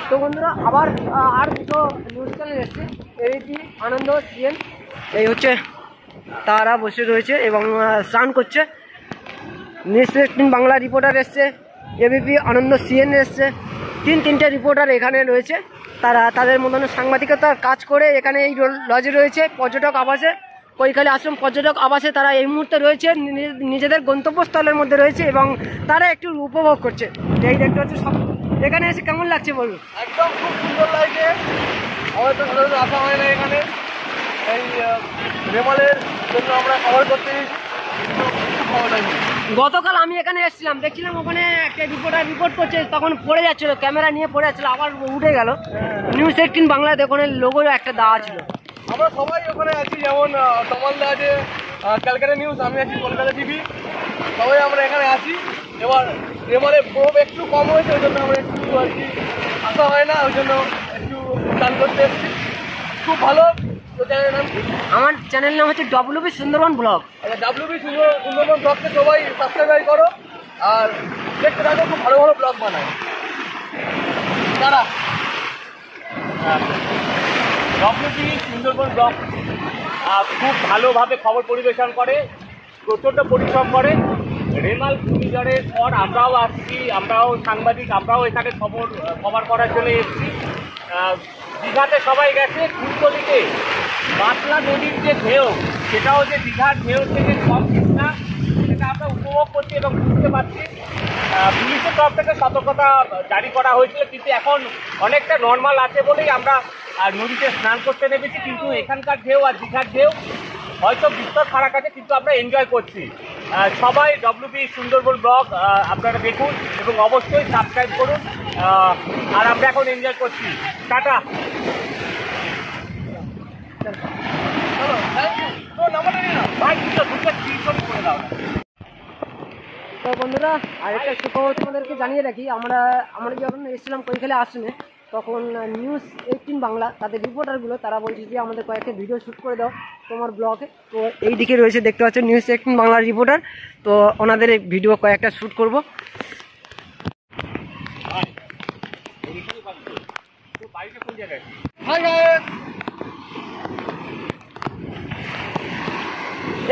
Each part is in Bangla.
তো বন্ধুরা আবার আর দুটো নিউজ চ্যানেল এসছে, এবিপি আনন্দ সিএন, এই হচ্ছে তারা বসে রয়েছে এবং স্নান করছে। নিউজ 18 বাংলা রিপোর্টার এসছে, এবিপি আনন্দ সিএন এসছে, তিনটে রিপোর্টার এখানে রয়েছে। তারা তাদের মতন সাংবাদিকতার কাজ করে এখানে এই লজে রয়েছে, পর্যটক আবাসে, কৈখালী আশ্রম পর্যটক আবাসে তারা এই মুহূর্তে রয়েছে, নিজেদের গন্তব্যস্থলের মধ্যে রয়েছে এবং তারা একটু উপভোগ করছে। এই দেখতে হচ্ছে সব এখানে এসে কেমন লাগছে বলুন? একদম খুব সুন্দর লাগছে। আমাদের তো সাধারণত আসা হয় না এখানে, এই রেমালের জন্য আমরা কভার করতে খুব ভালো লাগছে। গতকাল আমি এখানে এসেছিলাম, দেখছিলাম ওখানে একটা রিপোর্টার রিপোর্ট করছে, তখন পড়ে যাচ্ছিলো, ক্যামেরা নিয়ে পড়ে যাচ্ছিলো, আবার উঠে গেল। নিউজ 18 বাংলাতে ওখানে লোগো একটা দেওয়া ছিল। আমরা সবাই ওখানে আছি, যেমন তমালদা আছে ক্যালকাটা নিউজ, আমি আছি কলকাতা টিভি, সবাই আমরা এখানে আছি। এবার রেমালের প্রভাব একটু কম হয়েছে, ওই জন্য আমরা একটু আর কি আসা হয় না, ওই জন্য একটু চান করতে এসেছি। খুব ভালো। তো চ্যানেলের নাম কি? আমার চ্যানেলের নাম হচ্ছে WB সুন্দরবন ব্লগ। আচ্ছা, WB সুন্দরবন ব্লগকে সবাই সাবস্ক্রাইব করো আর দেখতে থাকো, খুব ভালো ভালো ব্লগ বানায় তারা। WB সুন্দরবন ব্লগ খুব ভালোভাবে খবর পরিবেশন করে, প্রচণ্ড পরিশ্রম করে। রেমাল ঘূর্ণিঝড়ের পর আমরাও আসছি, আমরাও সাংবাদিক, আমরাও এখানে খবর করার জন্য এসেছি। দীঘাতে সবাই গেছে, কুলতলিতে বাতলা নদীর যে ঢেউ, সেটাও যে দীঘার ঢেউ থেকে কম কিছু না, সেটা আমরা উপভোগ করছি এবং বুঝতে পারছি। পুলিশের তরফ থেকে সতর্কতা জারি করা হয়েছিল, কিন্তু এখন অনেকটা নর্মাল আছে বলেই আমরা নদীতে স্নান করতে নেমেছি। কিন্তু এখানকার ঢেউ আর দীঘার ঢেউ হয়তো বিস্তর ফারাক আছে, কিন্তু আমরা এনজয় করছি। সবাই WB সুন্দরবন ব্লগ আপনারা দেখুন এবং অবশ্যই সাবস্ক্রাইব করুন। আর আমরা এখন এনজয় করছি। টাটা। তো বন্ধুরা আরেকটা সুখবর তোমাদেরকে জানিয়ে রাখি, আমরা যখন এসেছিলাম কৈখালী আশ্রমে, তখন নিউজ 18 বাংলা তাদের রিপোর্টারগুলো তারা বলছে যে আমাদের কয়েকটা ভিডিও শ্যুট করে দাও তোমার ব্লগে। তো এই দিকে রয়েছে, দেখতে পাচ্ছ নিউজ 18 বাংলার রিপোর্টার। তো ওনাদের এই ভিডিও কয়েকটা শ্যুট করব।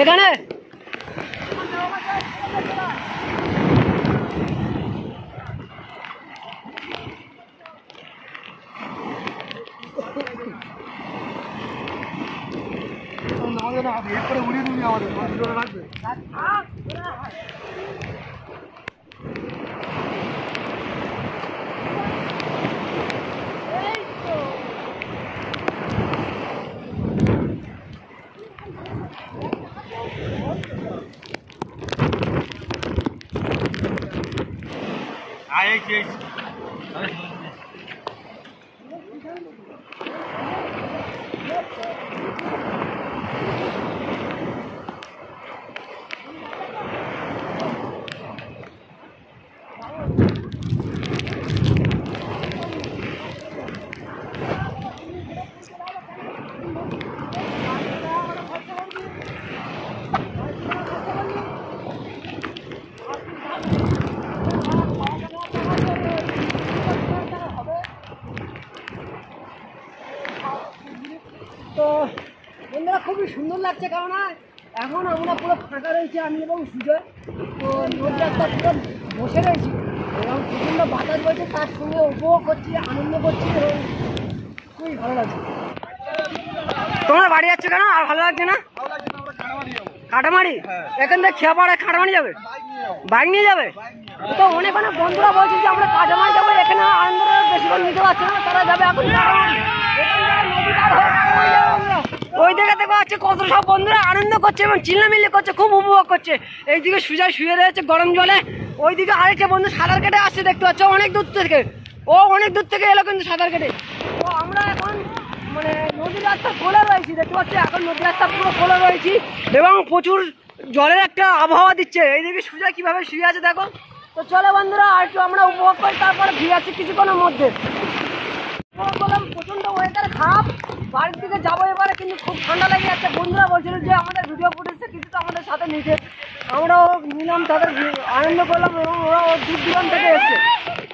এখানে এরপরে উড়িয়ে দিবি আমাদের লাগবে। তো বন্ধুরা খুবই সুন্দর লাগছে, কারণ এখন আমরা পুরো ফাঁকা রয়েছি, আমি এবং সুজয়। তো নদী রাস্তা পুরো বসে রয়েছি এবং প্রচণ্ড বাতাস বইছে, তার সঙ্গে উপভোগ করছি, আনন্দ করছি এবং খুবই ভালো লাগছে। তোমরা বাড়ি যাচ্ছ কেন? আর ভালো লাগছে না? কাটামারি? এখান থেকে খেয়াপাড়ায় কাটামারি যাবে? বাইক নিয়ে যাবে? তো অনেক বন্ধুরা বলছে যে আমরা কাটামারি যাবো, এখানে আনন্দটা বেশিক্ষণ নিতে পারছে না, তারা যাবে এখন কাটামারি। ওই দিকে দেখা যাচ্ছে কত সব বন্ধুরা আনন্দ করছে এবং চিল্লামিল্লি করছে, খুব উপভোগ করছে। এইদিকে সুজয় শুয়ে রয়েছে গরম জলে, ওইদিকে আরেকটা বন্ধু সাঁতার কেটে আসছে, দেখতে পাচ্ছ অনেক দূর থেকে, ও অনেক দূর থেকে এলো কিন্তু সাঁতার কেটে। তো আমরা এখন মানে নদীর রাস্তা খোলা রয়েছি, দেখতে পাচ্ছি এখন নদীর রাস্তা পুরো খোলা রয়েছি এবং প্রচুর জলের একটা আবহাওয়া দিচ্ছে। এইদিকে সুজয় কিভাবে শুয়ে আছে দেখো। তো চলো বন্ধুরা আর একটু আমরা উপভোগ করি, তারপরে ফিরে আসছি কিছুক্ষণের মধ্যে। প্রচন্ড ওয়েদার খারাপ, বাড়ির দিকে যাবো এবারে, কিন্তু খুব ঠান্ডা লেগে যাচ্ছে। বন্ধুরা বলছিল যে আমাদের ভিডিও ফুটেজটা কিছু তো আমাদের সাথে নিতে, আমরাও নিলাম, তাদের আনন্দ করলাম এবং ওরাও দূর দূরান্ত থেকে এসছে।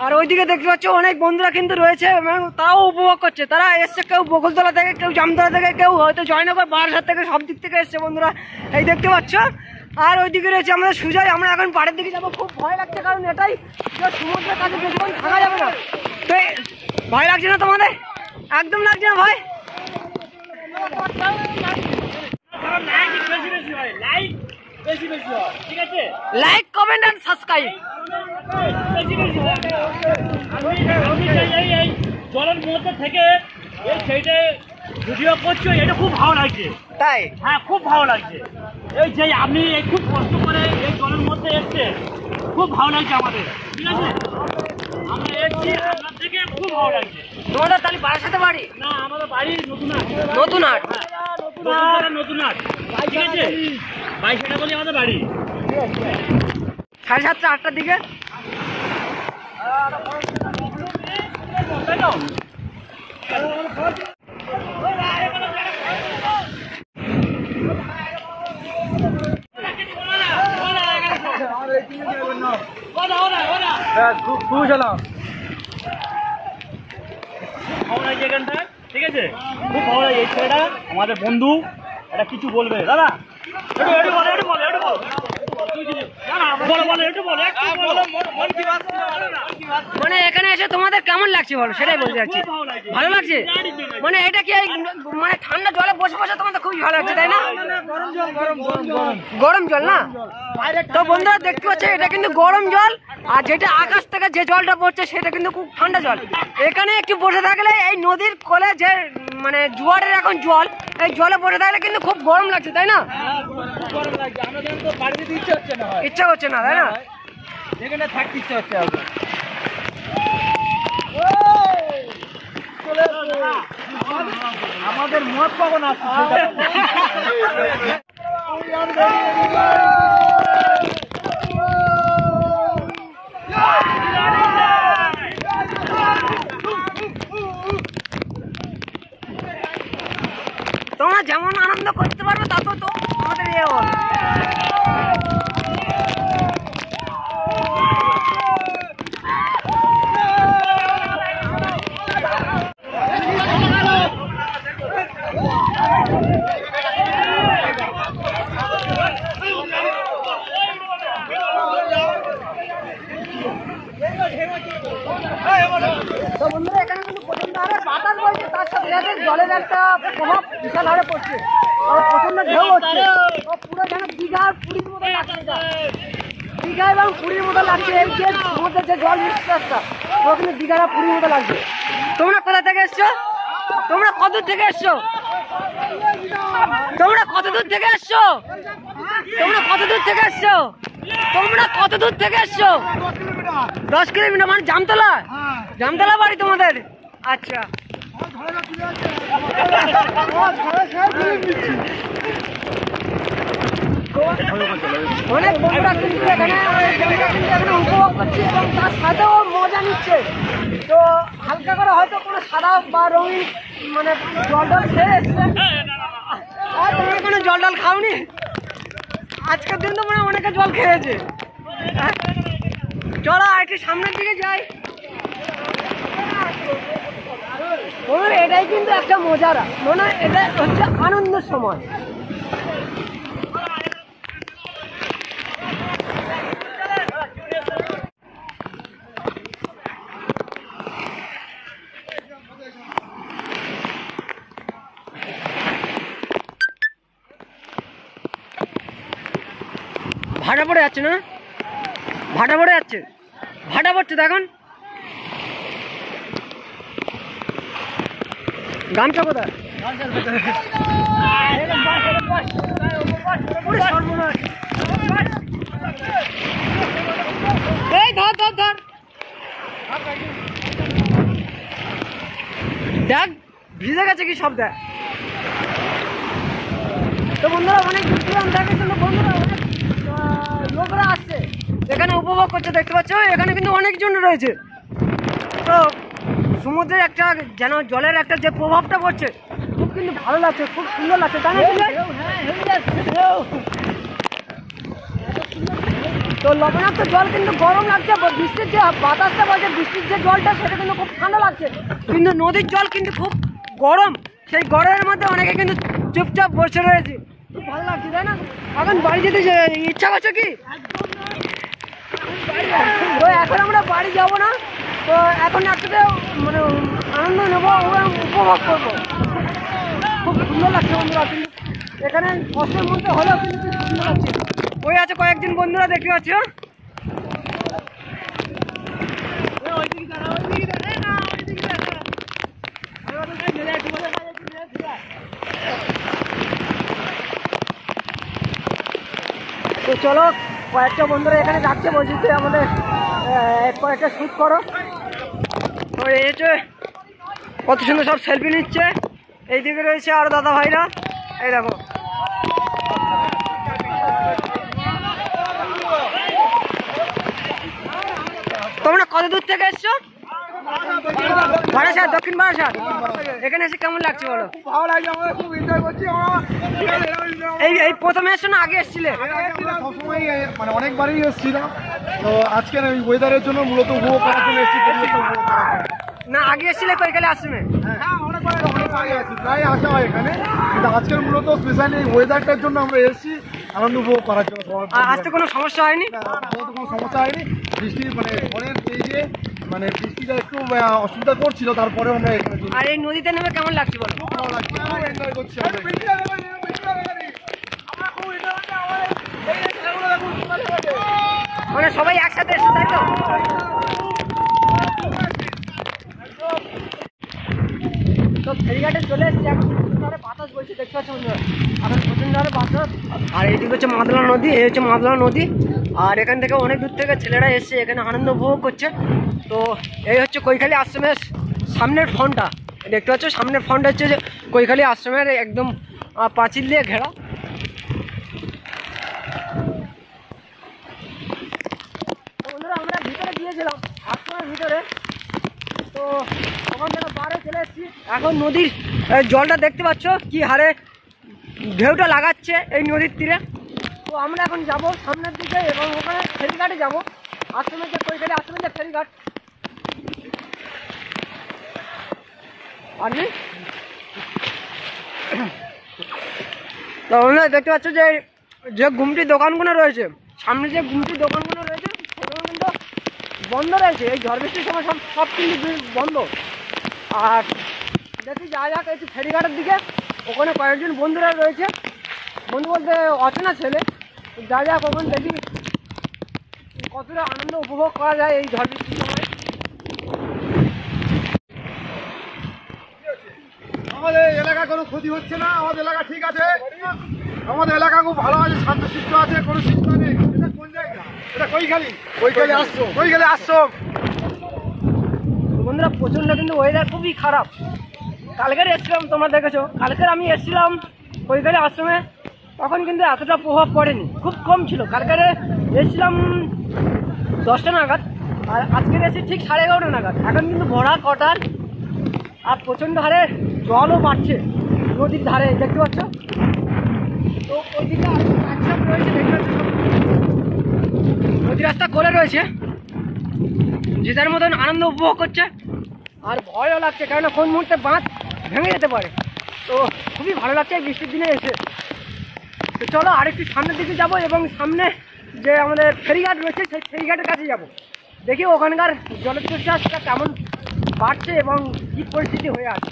আর ওইদিকে দেখতে পাচ্ছ অনেক বন্ধুরা কিন্তু রয়েছে এবং তারাও উপভোগ করছে। তারা এসছে কেউ বকুলতলা থেকে, কেউ জামতলা থেকে, কেউ হয়তো জয়নগর বারাসাত থেকে, সব দিক থেকে এসছে বন্ধুরা, এই দেখতে পাচ্ছ। আর ওইদিকে রয়েছে আমাদের সুজয়। আমরা এখন পাড়ের দিকে যাবো, খুব ভয় লাগছে, কারণ এটাই সমুদ্রের কাছে বেশিক্ষণ থাকা যাবে না। তো ভয় লাগছে না তোমাদের? একদম লাগছে না ভয়? Like, comment and subscribe. জলের মধ্যে থেকে এই সেইটা ভিডিও করছো, এটা খুব ভালো লাগছে। তাই? হ্যাঁ, খুব ভালো লাগছে। এই যে আপনি খুব কষ্ট করে এই জলের মধ্যে এসছে, খুব ভালো লাগছে আমাদের। ঠিক আছে, আমরা এসছি আপনার থেকে, খুব ভালো লাগছে। তোমাদের তাহলে বারাসাতে বাড়ি? না, আমাদের বাড়ি নতুনহাট। নতুনহাট? নতুনহাট, ঠিক আছে। 22 বলি আমাদের বাড়ি। 7:30 8টার দিকে। ঠিক আছে, খুব ভালো লাগে। এই ছেলেটা আমাদের বন্ধু, এটা কিছু বলবে দাদা? মানে এখানে এসে তোমাদের কেমন লাগছে বলো, সেটাই বলতে চাচ্ছি। ভালো লাগছে? মানে এটা কি মানে ঠান্ডা জলে বসে বসে তোমাদের খুবই ভালো লাগছে, তাই না? গরম জল না? তো বন্ধুরা দেখতে পাচ্ছ, এটা কিন্তু গরম জল, আর যেটা আকাশ থেকে যে জলটা পড়ছে সেটা কিন্তু খুব ঠান্ডা জল। এখানে একটু বসে থাকলে এই নদীর কোলে যে মানে জোয়ারের এখন জল, এই জলে বসে থাকলে কিন্তু খুব গরম লাগছে, তাই না? ইচ্ছা করছে না, তাই না? এখানে থাকতে ইচ্ছা হচ্ছে। আমাদের মত কখন আসছে? তোমরা যেমন আনন্দ করতে পারবে তত তো আমাদের ইয়ে হবে। তো বন্ধুরা এখানে কিন্তু প্রচন্ড হারে বাতাস বইছে, তার সাথে সাথে জলের একটা প্রভাব বিশাল হারে পড়ছে, আর প্রচন্ড ঢেউ হচ্ছে। তো পুরো যেন দীঘার পুরীর মতো লাগছে, দীঘা এবং পুরীর মতো লাগছে। এই যে সমুদ্রের যে জল নিঃশ্বাসটা, পুরো কিন্তু দীঘার পুরীর মতো লাগছে। তোমরা কোথা থেকে এসছো? তোমরা কত দূর থেকে এসছো? তোমরা কত দূর থেকে এসছো? তোমরা কত দূর থেকে এসছো? তোমরা কত দূর থেকে এসছো? 10 কিলোমিটার, মানে জামতলা? জামতলা বাড়ি তোমাদের? আচ্ছা। অনেক বন্ধুরা কিন্তু এখানে উপভোগ করছে এবং তার সাথেও মজা নিচ্ছে। তো হালকা করে হয়তো কোনো সাদা বা রঙিন মানে জল টল খেয়ে এসছে। আর তোমরা কোনো জল টল খাওনি? আজকের দিন তো মানে অনেকে জল খেয়েছে। চলো একটু সামনের দিকে যাই। এটাই কিন্তু একটা মজার, মনে হয় এটা হচ্ছে আনন্দের সময়। ভাটা পড়ে যাচ্ছে না? ভাটা পড়ে যাচ্ছে, ভাটা পড়ছে তো এখন। গামছা কোথায়? এই ধর ধর ধর, দেখ ভিজে গেছে কি সব দেখ। তো বন্ধুরা অনেক দূর থেকে কিন্তু বন্ধুরা অনেক লোকরা আসছে এখানে উপভোগ করছে, দেখতে পাচ্ছ এখানে কিন্তু অনেকজন রয়েছে। তো সমুদ্রের একটা যেন জলের একটা যে প্রভাবটা পড়ছে খুব কিন্তু ভালো লাগছে, খুব সুন্দর লাগছে, তাই না? তো লবণাক্ত জল কিন্তু গরম লাগছে, বৃষ্টির যে বাতাসটা বলছে, বৃষ্টির যে জলটা সেটা কিন্তু খুব ঠান্ডা লাগছে, কিন্তু নদীর জল কিন্তু খুব গরম, সেই গরমের মধ্যে অনেকে কিন্তু চুপচাপ বসে রয়েছে। খুব ভালো লাগছে, তাই না? এখন বাড়ি যেতে ইচ্ছা করছে কি? তো এখন আমরা বাড়ি যাব না, তো এখন একসাথে মানে আনন্দ নেবো এবং উপভোগ করবো। খুব সুন্দর লাগছে বন্ধুরা, কিন্তু এখানে কষ্টের মধ্যে হলেও কিন্তু খুব সুন্দর লাগছে। ওই আছে কয়েকজন বন্ধুরা দেখতে পাচ্ছ। তো চলো, কয়েকটা বন্ধুরা এখানে যাচ্ছে, বলছি যে আমাদের কয়েকটা শ্যুট করো। তো এই হচ্ছে কত সুন্দর সব সেলফি নিচ্ছে। এইদিকে রয়েছে আর দাদা ভাইরা, এই দেখো। তোমরা কত দূর থেকে এসছো? বারাসাত, দক্ষিণ বারাসাত। এখানে এসে কেমন লাগছে বলো? ভালো লাগছে, আমরা খুব এনজয় করছি। এই প্রথমে এসছো না আগে এসছিলে? সবসময় মানে অনেকবারই এসেছিলাম, তো আজকের এই ওয়েদারের জন্য মূলত উপভোগ করার জন্য এসেছি। না আগে এসছিলে কৈকালে আশ্রমে? হ্যাঁ, অনেকবার আছি, প্রায় আসা হয় এখানে, কিন্তু আজকের মূলত স্পেশালি এই ওয়েদারটার জন্য আমরা এসেছি আনন্দ উপভোগ করার জন্য। আসতে কোনো সমস্যা হয়নি? কোনো সমস্যা হয়নি। বৃষ্টি মানে ঝড়ের এই যে মানে বৃষ্টিটা একটু অসুবিধা করছিল, তারপরে আমরা এখানে আর এই নদীতে নেমে কেমন লাগছে বলো? ভালো লাগছে, খুব এনজয় করছি আমরা। মানে সবাই একসাথে এসছে তাই তো? তো ফেরিঘাটে চলে এসেছি, এখন প্রচুর হারে বাতাস বলছে, দেখতে পাচ্ছ বন্ধুরা, এখন প্রচন্ড হারে বাতাস। আর এইদিকে হচ্ছে মাদলা নদী, এই হচ্ছে মাদলা নদী। আর এখান থেকে অনেক দূর থেকে ছেলেরা এসছে, এখানে আনন্দ উপভোগ করছে। তো এই হচ্ছে কৈখালী আশ্রমের সামনের ফ্রন্টটা, দেখতে পাচ্ছ সামনের ফ্রন্ট হচ্ছে যে কৈখালী আশ্রমের একদম পাঁচিল দিয়ে ঘেরা। বন্ধুরা আমরা ভিতরে গিয়েছিলাম আশ্রমের ভিতরে, তো ওখান থেকে বাইরে চলে এসেছি। এখন নদীর জলটা দেখতে পাচ্ছ কি হারে ঢেউটা লাগাচ্ছে এই নদীর তীরে। তো আমরা এখন যাব সামনের দিকে এবং ওখানে ফেরিঘাটে যাব, আশ্রমের যে কৈখালী আশ্রমের যে ফেরিঘাট। আর তো তোমরা দেখতে পাচ্ছ যে যে গুমটি দোকানগুলো রয়েছে, সামনে যে গুমটি দোকানগুলো রয়েছে সেগুলো কিন্তু বন্ধ রয়েছে। এই ঝড় বৃষ্টির সময় সব কিন্তু বন্ধ। আর দেখি যা যাক একটু ফেরিঘাটের দিকে, ওখানে কয়েকজন বন্ধুরা রয়েছে, বন্ধু বলতে অচেনা ছেলে। যা যাক ওখানে দেখি কতটা আনন্দ উপভোগ করা যায় এই ঝড় বৃষ্টির সময়। আমাদের এলাকা কোনো ক্ষতি হচ্ছে না, আমাদের এলাকা ঠিক আছে, আমাদের এলাকা খুব ভালো আছে, শান্তশিষ্ট আছে, কোনো চিন্তা নেই। এটা কোন জায়গা? এটা কৈখালী আশ্রম। কৈখালী আশ্রম। বন্ধুরা প্রচণ্ড কিন্তু ওয়েদার খুবই খারাপ। কালকের এসেছিলাম, তোমরা দেখেছো, কালকের আমি এসেছিলাম কৈখালী আশ্রমে, তখন কিন্তু এতটা প্রভাব পড়েনি, খুব কম ছিল। কালকের এসেছিলাম 10টা নাগাদ, আর আজকের এসে ঠিক 11:30 নাগাদ। এখন কিন্তু ভরা কটার, আর প্রচণ্ড হারে জলও বাড়ছে নদীর ধারে, দেখতে পাচ্ছ। তো ওইদিকে আর একসব রয়েছে, দেখতে পাচ্ছ নদী রাস্তা করে রয়েছে, যে যার মতন আনন্দ উপভোগ করছে। আর ভয়ও লাগছে, কেননা কোন মুহূর্তে বাঁধ ভেঙে যেতে পারে। তো খুবই ভালো লাগছে এই বৃষ্টির দিনে এসে। তো চলো আরেকটু সামনের দিকে যাব এবং সামনে যে আমাদের ফেরিঘাট রয়েছে সেই ফেরিঘাটের কাছে যাব, দেখি ওখানকার জলচ্ছ্বাসটা কেমন বাড়ছে এবং কী পরিস্থিতি হয়ে আছে।